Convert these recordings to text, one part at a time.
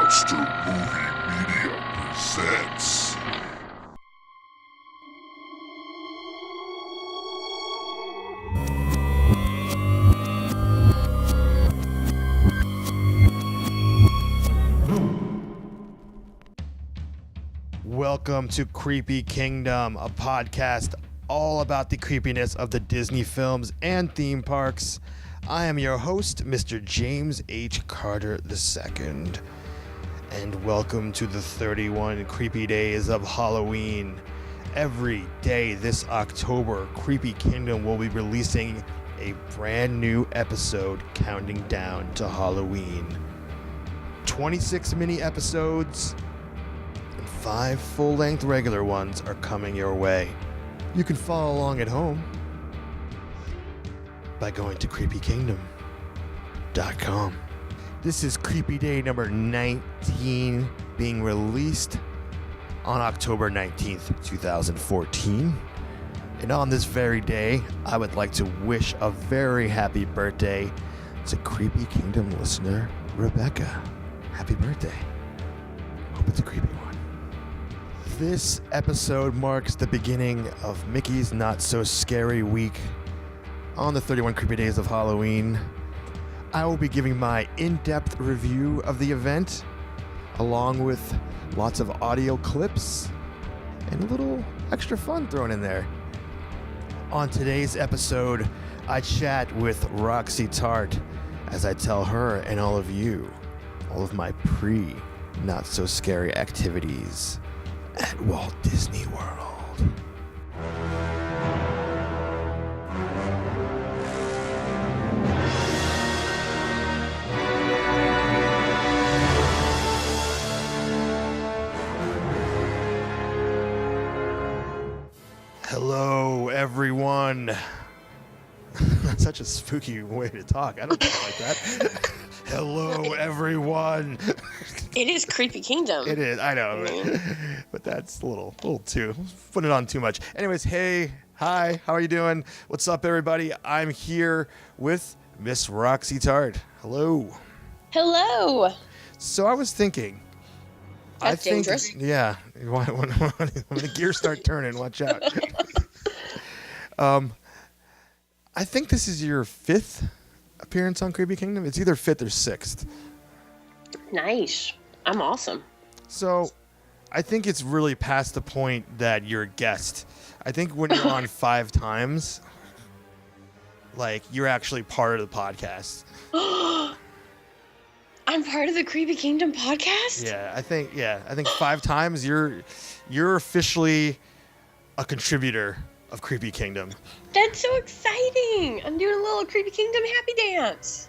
Monster Movie Media presents. Welcome to Creepy Kingdom, a podcast all about the creepiness of the Disney films and theme parks. I am your host, Mr. James H. Carter II, and welcome to the 31 creepy days of Halloween. Every day this October, Creepy Kingdom will be releasing a brand new episode counting down to Halloween. 26 mini episodes and 5 full-length regular ones are coming your way. You can follow along at home by going to creepykingdom.com. This is Creepy Day number 19, being released on October 19th, 2014. And on this very day, I would like to wish a very happy birthday to Creepy Kingdom listener Rebecca. Happy birthday. Hope it's a creepy one. This episode marks the beginning of Mickey's Not So Scary Week. On the 31 creepy days of Halloween, I will be giving my in-depth review of the event, along with lots of audio clips and a little extra fun thrown in there. On today's episode, I chat with Roxy Tart as I tell her and all of you all of my pre-not-so-scary activities at Walt Disney World. Hello, everyone. That's such a spooky way to talk. I don't talk like that. Hello, everyone. It is Creepy Kingdom. It is, I know. But that's a little too, putting it on too much. Anyways, hey, hi, how are you doing? What's up, everybody? I'm here with Miss Roxy Tart. Hello. Hello. So I was thinking. That's dangerous. Yeah. When the gears start turning, watch out. I think this is your 5th appearance on Creepy Kingdom. It's either 5th or 6th. Nice. I'm awesome. So I think it's really past the point that you're a guest. I think when you're on 5 times, like, you're actually part of the podcast. I'm part of the Creepy Kingdom podcast? Yeah, I think 5 times you're officially a contributor of Creepy Kingdom. That's so exciting. I'm doing a little Creepy Kingdom happy dance.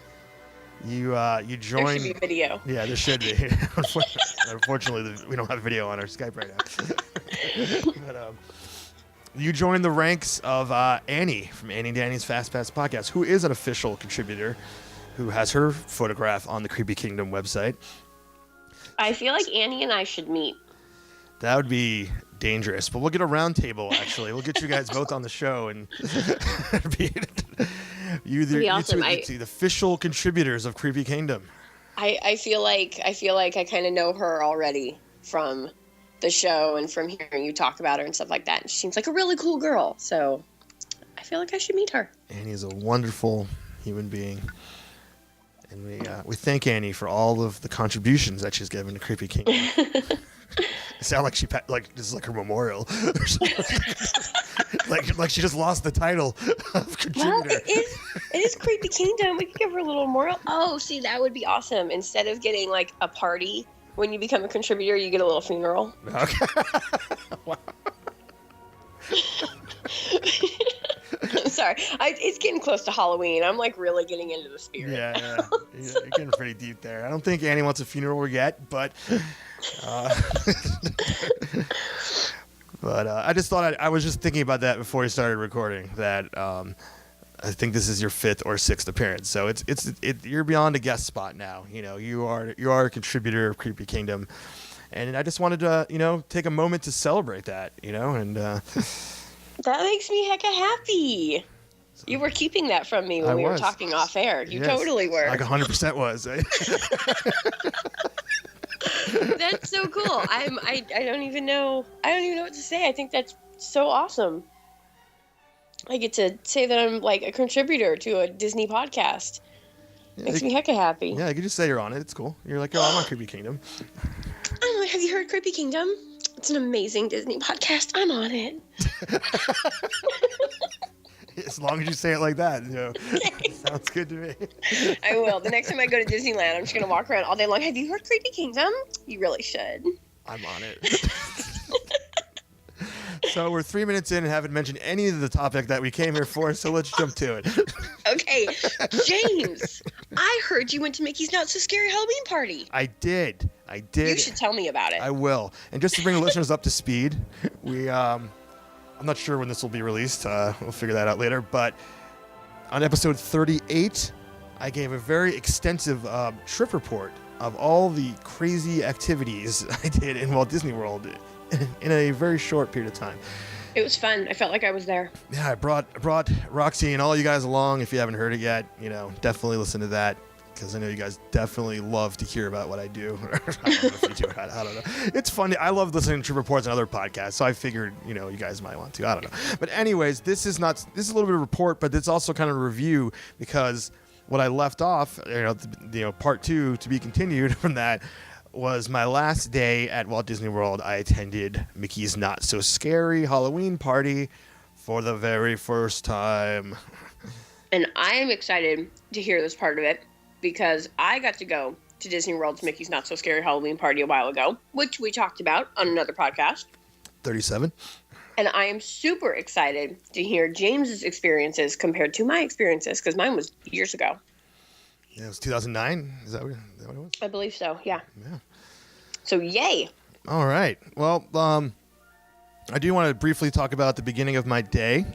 You joined. There should be video. Yeah, there should be. Unfortunately, we don't have video on our Skype right now. But you joined the ranks of Annie from Annie and Danny's Fast Pass podcast, who is an official contributor, who has her photograph on the Creepy Kingdom website. I feel like Annie and I should meet. That would be dangerous, but we'll get a round table, actually. We'll get you guys both on the show, and you two, the official contributors of Creepy Kingdom. I feel like I kind of know her already from the show and from hearing you talk about her and stuff like that. And she seems like a really cool girl, so I feel like I should meet her. Annie is a wonderful human being. And we thank Annie for all of the contributions that she's given to Creepy Kingdom. It sounds like this is like her memorial, like she just lost the title of contributor. Well, it is Creepy Kingdom. We could give her a little memorial. Oh, see, that would be awesome. Instead of getting like a party when you become a contributor, you get a little funeral. Okay. Wow. I'm sorry. It's getting close to Halloween. I'm like really getting into the spirit. Yeah. You're getting pretty deep there. I don't think Annie wants a funeral yet, but I just thought I was just thinking about that before we started recording. That I think this is your 5th or 6th appearance, so you're beyond a guest spot now. You know, you are a contributor of Creepy Kingdom, and I just wanted to take a moment to celebrate that. And. That makes me hecka happy. You were keeping that from me when we were talking off air. You totally were. Like 100% was. I don't even know. I don't even know what to say. I think that's so awesome. I get to say that I'm like a contributor to a Disney podcast. Makes me hecka happy. Yeah, you can just say you're on it. It's cool. You're like, oh, I'm on Creepy Kingdom. I'm like, have you heard Creepy Kingdom? It's an amazing Disney podcast. I'm on it. As long as you say it like that, sounds good to me. I will. The next time I go to Disneyland, I'm just going to walk around all day long. Have you heard Creepy Kingdom? You really should. I'm on it. So we're 3 minutes in and haven't mentioned any of the topic that we came here for, so let's jump to it. Okay, James, I heard you went to Mickey's Not So Scary Halloween Party. I did. You should tell me about it. I will. And just to bring the listeners up to speed, I'm not sure when this will be released. We'll figure that out later. But on episode 38, I gave a very extensive trip report of all the crazy activities I did in Walt Disney World in a very short period of time. It was fun. I felt like I was there. Yeah, I brought Roxy and all you guys along. If you haven't heard it yet, definitely listen to that, because I know you guys definitely love to hear about what I do. I don't know if you do. I don't know. It's funny. I love listening to trip reports and other podcasts, so I figured, you guys might want to. I don't know. But anyways, this is a little bit of a report, but it's also kind of a review, because what I left off, part 2 to be continued from that, was my last day at Walt Disney World. I attended Mickey's Not So Scary Halloween Party for the very first time. And I am excited to hear this part of it, because I got to go to Disney World's Mickey's Not So Scary Halloween Party a while ago, which we talked about on another podcast. 37. And I am super excited to hear James's experiences compared to my experiences, because mine was years ago. Yeah, it was 2009. Is that what it was? I believe so, yeah. Yeah. So, yay. All right. Well, I do want to briefly talk about the beginning of my day.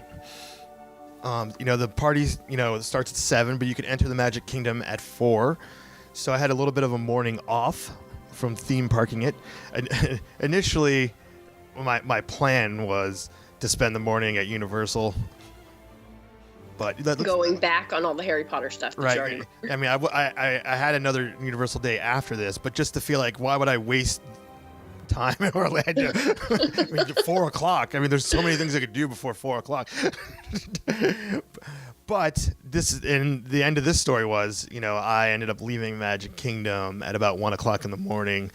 The party, starts at 7, but you can enter the Magic Kingdom at 4. So I had a little bit of a morning off from theme parking it. Initially, my plan was to spend the morning at Universal. But going back on all the Harry Potter stuff. Right. I mean, I had another Universal day after this, but just to feel like, why would I waste time in Orlando? 4 o'clock. I mean, there's so many things I could do before 4 o'clock. But the end of this story was, I ended up leaving Magic Kingdom at about 1 o'clock in the morning.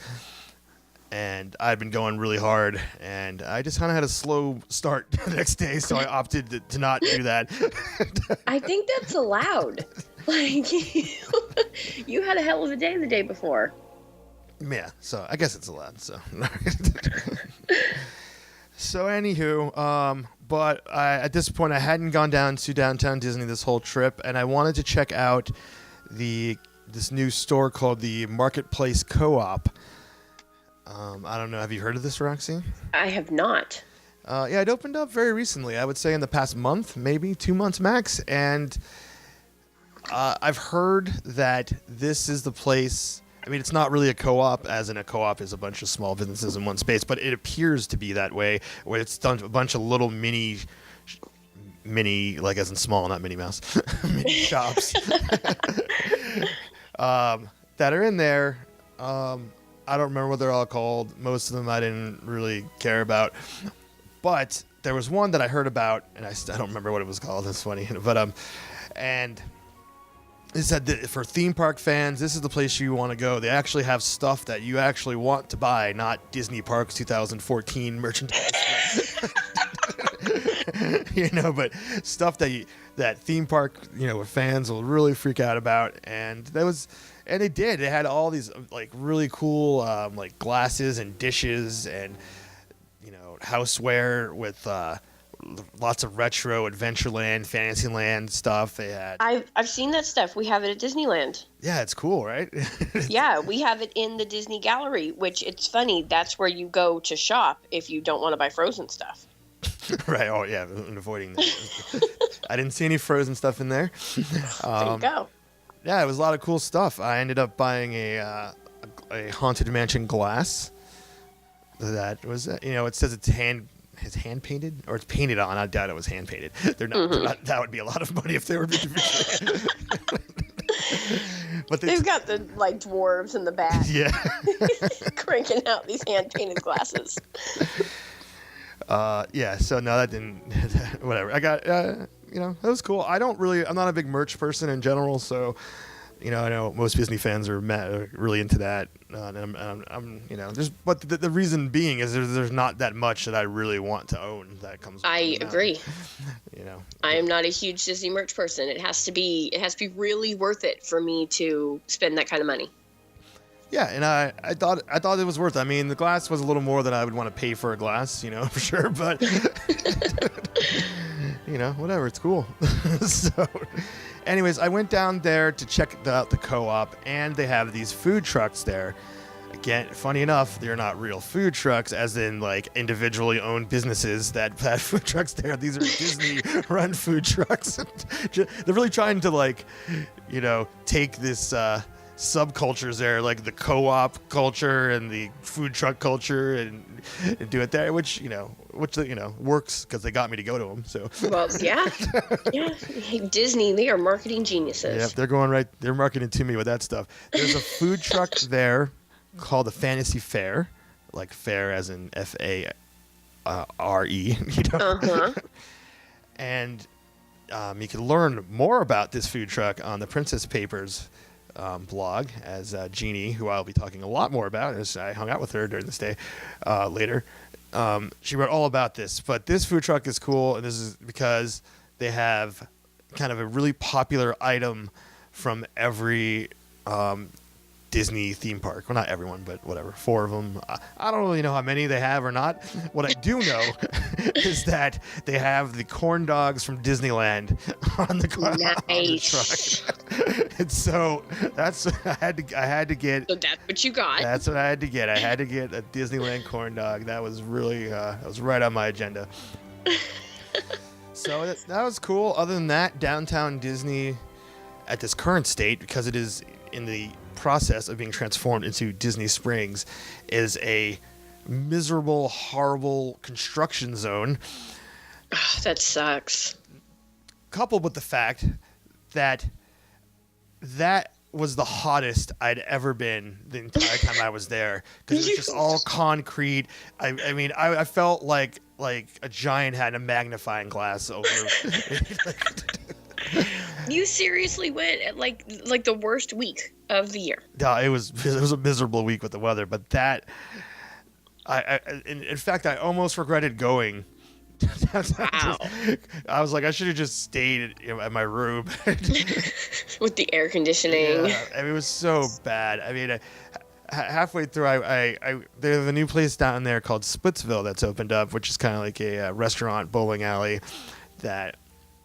And I'd been going really hard, and I just kind of had a slow start the next day, so I opted to not do that. I think that's allowed. Like, you had a hell of a day the day before. Yeah, so I guess it's allowed. So, anywho, but at this point, I hadn't gone down to Downtown Disney this whole trip, and I wanted to check out this new store called the Marketplace Co-op. I don't know. Have you heard of this, Roxy? I have not. Yeah, it opened up very recently. I would say in the past month, maybe 2 months max. And I've heard that this is the place. I mean, it's not really a co-op, as in a co-op is a bunch of small businesses in one space, but it appears to be that way, where it's done a bunch of little mini, like as in small, not Minnie Mouse, mini shops that are in there. I don't remember what they're all called. Most of them I didn't really care about. But there was one that I heard about, and I don't remember what it was called. It's funny. But and it said that for theme park fans, this is the place you want to go. They actually have stuff that you actually want to buy, not Disney Parks 2014 merchandise. But stuff that theme park, fans will really freak out about. And they did. They had all these like really cool like glasses and dishes and houseware with lots of retro Adventureland, Fantasyland stuff. They had. I've seen that stuff. We have it at Disneyland. Yeah, it's cool, right? Yeah, we have it in the Disney Gallery, which it's funny. That's where you go to shop if you don't want to buy Frozen stuff. Right. Oh yeah, and avoiding that. I didn't see any Frozen stuff in there. There you go. Yeah, it was a lot of cool stuff. I ended up buying a Haunted Mansion glass. That was, it says it's hand painted, or it's painted on. I doubt it was hand painted. They're not. That would be a lot of money if they were. But They've got the like dwarves in the back. Yeah. Cranking out these hand painted glasses. Yeah. So no, that didn't. Whatever. I got. That was cool. I'm not a big merch person in general, so. I know most Disney fans are really into that, and I'm but the reason being is there's not that much that I really want to own that comes. I agree. I am not a huge Disney merch person. It has to be really worth it for me to spend that kind of money. Yeah, and I thought it was worth it. I mean, the glass was a little more than I would want to pay for a glass, for sure, but whatever, it's cool. So anyways, I went down there to check out the co-op, and they have these food trucks there. Again, funny enough, they're not real food trucks, as in like individually owned businesses that have food trucks there. These are Disney-run food trucks. They're really trying to take this subcultures there, like the co-op culture and the food truck culture, and do it there, which works because they got me to go to them. So well, yeah. Hey, Disney, they are marketing geniuses. Yeah, they're marketing to me with that stuff. There's a food truck there called the Fantasy Fair, like fair as in FARE, and you can learn more about this food truck on the Princess Papers blog, as Jeannie, who I'll be talking a lot more about as I hung out with her during this day later. She wrote all about this, but this food truck is cool, and this is because they have kind of a really popular item from every Disney theme park. Well, not everyone, but whatever, 4 of them. I don't really know how many they have or not. What I do know is that they have the corn dogs from Disneyland on the truck. And so I had to get. So that's what you got. That's what I had to get. I had to get a Disneyland corn dog. That was really that was right on my agenda. So that was cool. Other than that, downtown Disney at this current state, because it is in the process of being transformed into Disney Springs, is a miserable, horrible construction zone. That sucks. Coupled with the fact that was the hottest I'd ever been the entire time I was there, because it was just all concrete. I mean, I felt like a giant had a magnifying glass over. You seriously went at like the worst week of the year. Yeah, it was a miserable week with the weather, but that in fact I almost regretted going. Wow. I was like, I should have just stayed at my room with the air conditioning. Yeah, I mean, it was so bad. I mean, halfway through, there's a new place down there called Splitsville that's opened up, which is kind of like a restaurant bowling alley that.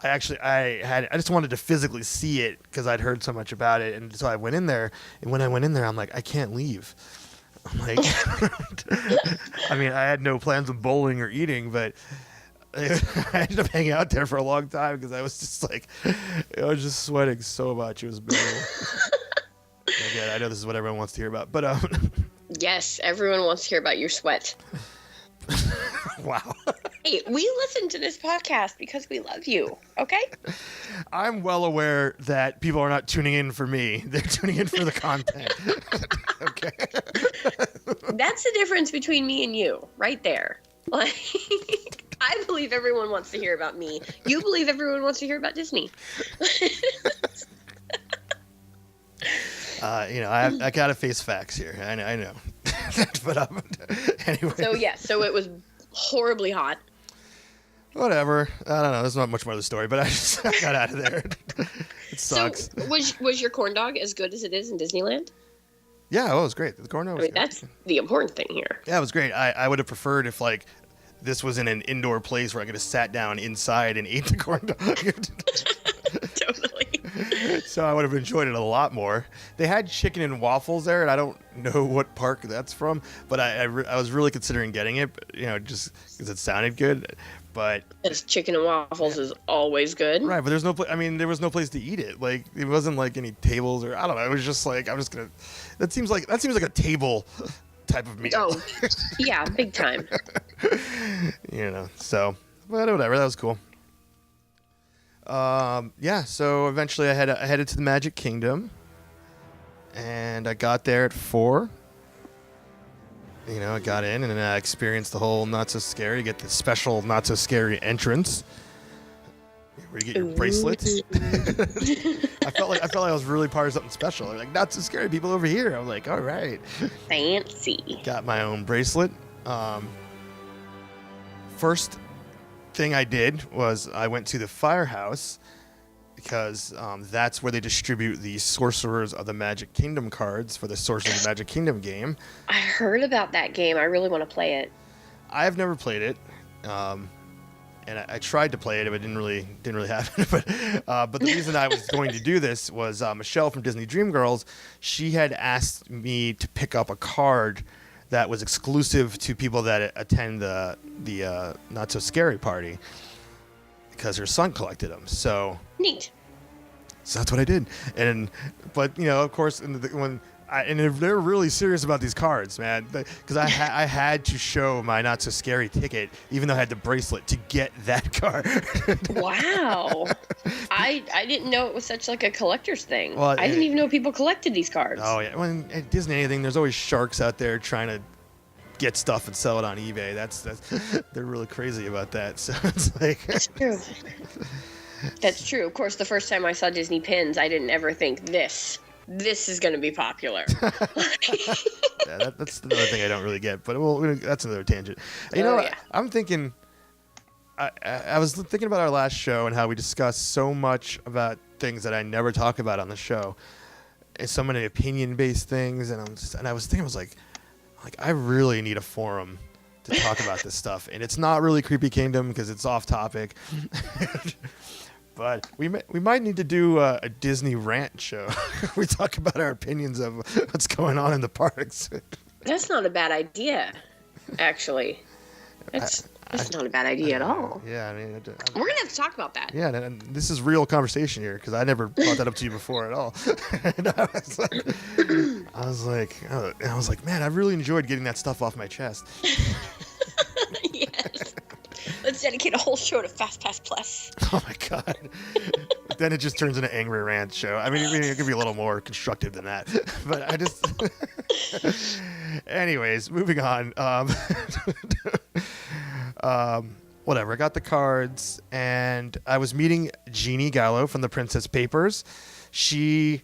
I just wanted to physically see it because I'd heard so much about it, and so I went in there. And when I went in there, I'm like, I can't leave. I'm like, I mean, I had no plans of bowling or eating, but I ended up hanging out there for a long time because I was just like, I was just sweating so much. It was miserable. Again, I know this is what everyone wants to hear about, but yes, everyone wants to hear about your sweat. Wow. Hey, we listen to this podcast because we love you, okay? I'm well aware that people are not tuning in for me. They're tuning in for the content. Okay. That's the difference between me and you, right there. Like, I believe everyone wants to hear about me. You believe everyone wants to hear about Disney. I gotta face facts here. I know. But anyway. So it was horribly hot. Whatever. I don't know. There's not much more to the story, but I got out of there. It sucks. So was your corn dog as good as it is in Disneyland? Yeah, well, it was great. The corn dog was great. That's the important thing here. Yeah, it was great. I would have preferred if this was in an indoor place where I could have sat down inside and ate the corn dog. Totally. So I would have enjoyed it a lot more. They had chicken and waffles there, and I don't know what park that's from, but I was really considering getting it, just because it sounded good. But chicken and waffles is always good, right? But there's no there was no place to eat it. Like, it wasn't like any tables, or I don't know. It was just like, I'm just gonna. That seems like a table type of meal. Oh, yeah, big time. So, but whatever. That was cool. Yeah. So eventually, I headed to the Magic Kingdom, and I got there at 4. You know, I got in and I experienced the whole not so scary. You get the special not so scary entrance where you get your bracelet. I felt like I was really part of something special. They're like, not so scary people over here. I'm like, all right. Fancy. Got my own bracelet. First thing I did was I went to the firehouse because that's where they distribute the Sorcerers of the Magic Kingdom cards for the Sorcerers of the Magic Kingdom game. I heard about that game. I really want to play it. I have never played it, and I tried to play it, but it didn't really happen. But the reason I was going to do this was Michelle from Disney Dreamgirls. She had asked me to pick up a card that was exclusive to people that attend the Not So Scary party because her son collected them. So neat. So that's what I did. But you know, of course, they're really serious about these cards, man. Because I had to show my Not So Scary ticket, even though I had the bracelet, to get that card. Wow. I didn't know it was such like a collector's thing. Well, I didn't even know people collected these cards. Oh yeah. When at Disney anything, there's always sharks out there trying to get stuff and sell it on eBay. That's they're really crazy about that. So it's like That's true. That's true. Of course, the first time I saw Disney pins, I didn't ever think this is going to be popular. Yeah, that's another thing I don't really get. But that's another tangent. You know, yeah. I'm thinking. I was thinking about our last show and how we discussed so much about things that I never talk about on the show, and so many opinion-based things. And I was thinking, I was like, I really need a forum to talk about this stuff. And it's not really Creepy Kingdom because it's off topic. But we might need to do a Disney rant show. We talk about our opinions of what's going on in the parks. That's not a bad idea, actually. That's not a bad idea at all. Yeah, I mean, we're gonna have to talk about that. Yeah, and this is real conversation here because I never brought that up to you before at all. And I was like, man, I really enjoyed getting that stuff off my chest. Yes. Let's dedicate a whole show to Fast Pass Plus. Oh my god. Then it just turns into an angry rant show. I mean, it could be a little more constructive than that. But I just anyways, moving on. Whatever. I got the cards and I was meeting Jeannie Gallo from the Princess Papers. She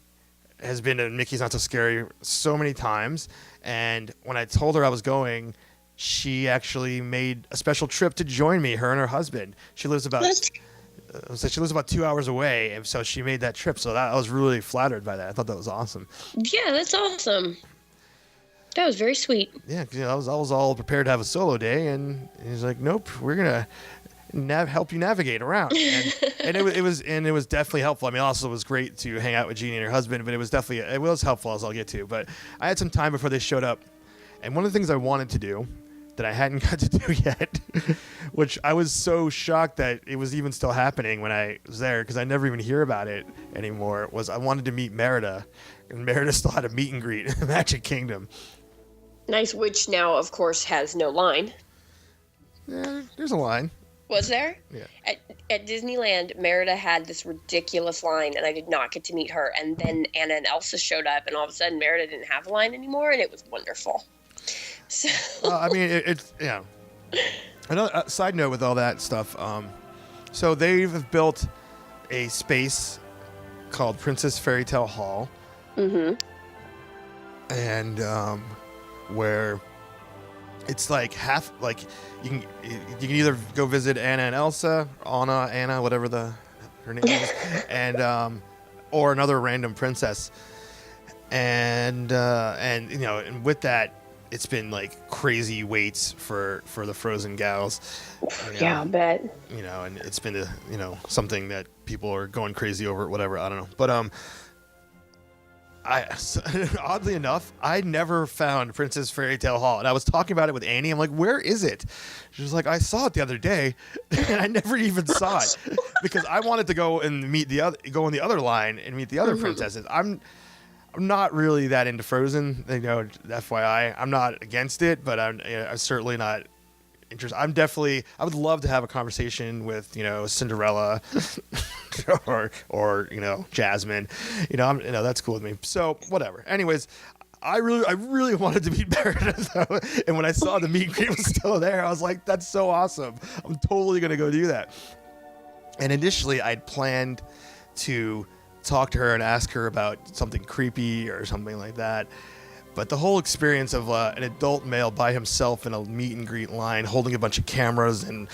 has been to Mickey's Not So Scary so many times, and when I told her I was going, she actually made a special trip to join me, her and her husband. She lives about 2 hours away, and so she made that trip. So I was really flattered by that. I thought that was awesome. Yeah, that's awesome. That was very sweet. Yeah, because I was all prepared to have a solo day, and he's like, "Nope, we're gonna help you navigate around." And it was definitely helpful. I mean, also it was great to hang out with Jeannie and her husband, but it was helpful, as I'll get to. But I had some time before they showed up, and one of the things I wanted to do that I hadn't got to do yet, which I was so shocked that it was even still happening when I was there, because I never even hear about it anymore, was I wanted to meet Merida, and Merida still had a meet and greet in the Magic Kingdom. Nice, which now, of course, has no line. Yeah, there's a line. Was there? Yeah. At Disneyland, Merida had this ridiculous line, and I did not get to meet her. And then Anna and Elsa showed up, and all of a sudden Merida didn't have a line anymore, and it was wonderful. So. I mean, it's yeah. Another side note with all that stuff. So they've built a space called Princess Fairy Tale Hall. Mm-hmm. And where it's like half, like you can either go visit Anna and Elsa, Anna, whatever her name is, and or another random princess, and you know, and with that, it's been like crazy waits for the Frozen gals. You know, yeah, I bet. You know, and it's been something that people are going crazy over, whatever. I don't know, but oddly enough, I never found Princess Fairy Tale Hall, and I was talking about it with Annie. I'm like, "Where is it?" She was like, "I saw it the other day, and I never even saw it because I wanted to go and go in the other line and meet the other princesses." I'm not really that into Frozen, FYI. I'm not against it, but I'm certainly not interest. I would love to have a conversation with, Cinderella or Jasmine. That's cool with me. So whatever. Anyways, I really wanted to meet Merida though. And when I saw the meet and greet was still there, I was like, that's so awesome. I'm totally going to go do that. And initially I'd planned to talk to her and ask her about something creepy or something like that. But the whole experience of an adult male by himself in a meet and greet line, holding a bunch of cameras and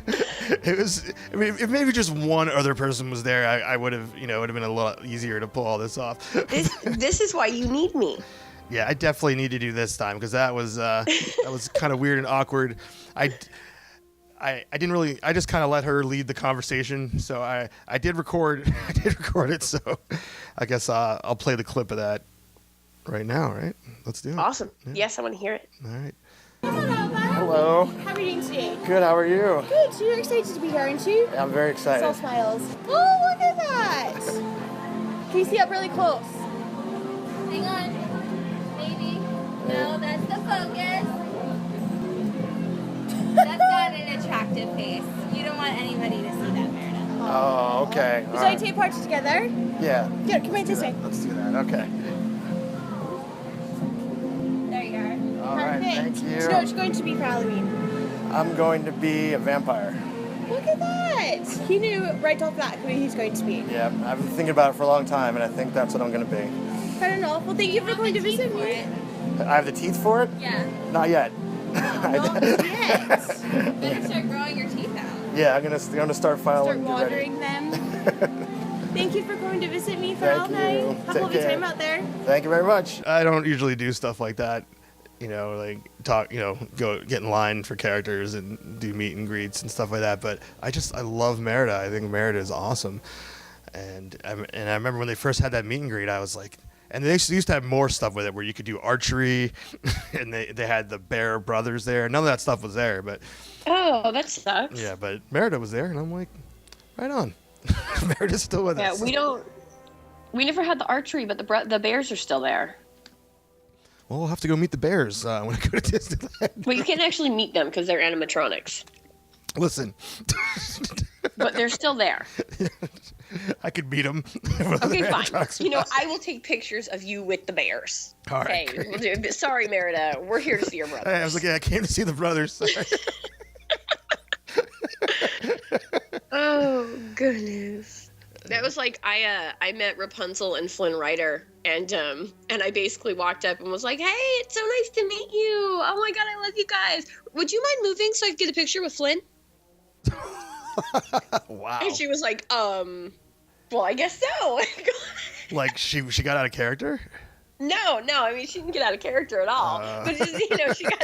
it was. I mean, if maybe just one other person was there, I would have, it would have been a lot easier to pull all this off. This is why you need me. Yeah, I definitely need to do this time because that was kind of weird and awkward. I didn't really. I just kind of let her lead the conversation. So I did record. I did record it. So I guess I'll play the clip of that right now. Right? Let's do it. Awesome. Yeah. Yes, I want to hear it. All right. Hello. How are you doing today? Good. How are you? Good. So you're excited to be here, aren't you? I'm very It's all excited. smiles. Oh, look at that! Can you see up really close? Hang on. Maybe. No, that's the focus. That's not an attractive face. You don't want anybody to see that, Merida. Oh, okay. Would All you like right. to take part together? Yeah. Good. Come right this way. Let's do that. Okay. There you are. All right. Perfect. Thank Do you know what you. you're going to be for Halloween? I'm going to be a vampire. Look at that! He knew right off the bat who he's going to be. Yeah. I've been thinking about it for a long time, and I think that's what I'm going to be. I don't know. Well, thank you for coming to visit For me. it. I have the teeth for it? Yeah. Not yet. Not yet. Better start growing your teeth out. Yeah. I'm gonna start filing. Start get ready. watering them. Thank you for coming to visit me for Thank all night. you. Have Take a lovely care. time out there. Thank you very much. I don't usually do stuff like that. Like talk, go get in line for characters and do meet and greets and stuff like that. But I love Merida. I think Merida is awesome. And I remember when they first had that meet and greet, I was like, and they used to have more stuff with it where you could do archery, and they had the Bear brothers there. None of that stuff was there, but Oh, that sucks. yeah, but Merida was there, and I'm like, right on. Merida's still with Yeah, us. we never had the archery, but the bears are still there. Well, we'll have to go meet the Bears when I go to Disneyland. Well, you can't actually meet them because they're animatronics, Listen, but they're still there. I could meet them. Okay, fine. I will take pictures of you with the bears. All right, Okay, we'll do it. Sorry, Merida. We're here to see your brother. I was like, yeah, I came to see the brothers. Sorry. Oh goodness. That was like I met Rapunzel and Flynn Rider, and I basically walked up and was like, "Hey, it's so nice to meet you. Oh my god, I love you guys. Would you mind moving so I could get a picture with Flynn?" Wow. And she was like, well, I guess so." Like she got out of character. No, I mean she didn't get out of character at all. But just, she got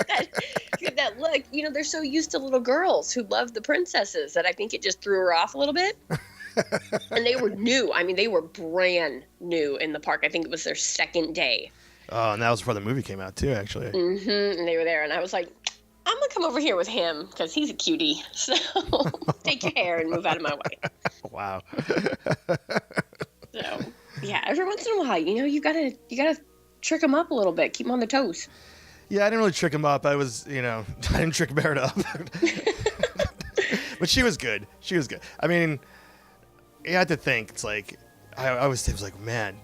that look. They're so used to little girls who love the princesses that I think it just threw her off a little bit. And they were new. I mean, they were brand new in the park. I think it was their second day. Oh, and that was before the movie came out too, actually. Mm-hmm. And they were there, and I was like, I'm gonna come over here with him because he's a cutie. So take your hair and move out of my way. Wow. So yeah, every once in a while, you gotta trick them up a little bit, keep them on their toes. Yeah, I didn't really trick him up. I didn't trick Merida up. But she was good. I mean, you had to think. It's like I always think, it was like, man,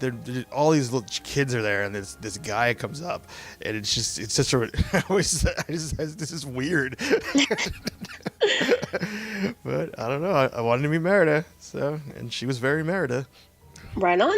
all these little kids are there, and this guy comes up, and it's such a. This is weird. But I don't know. I wanted to meet Merida, and she was very Merida. Right on.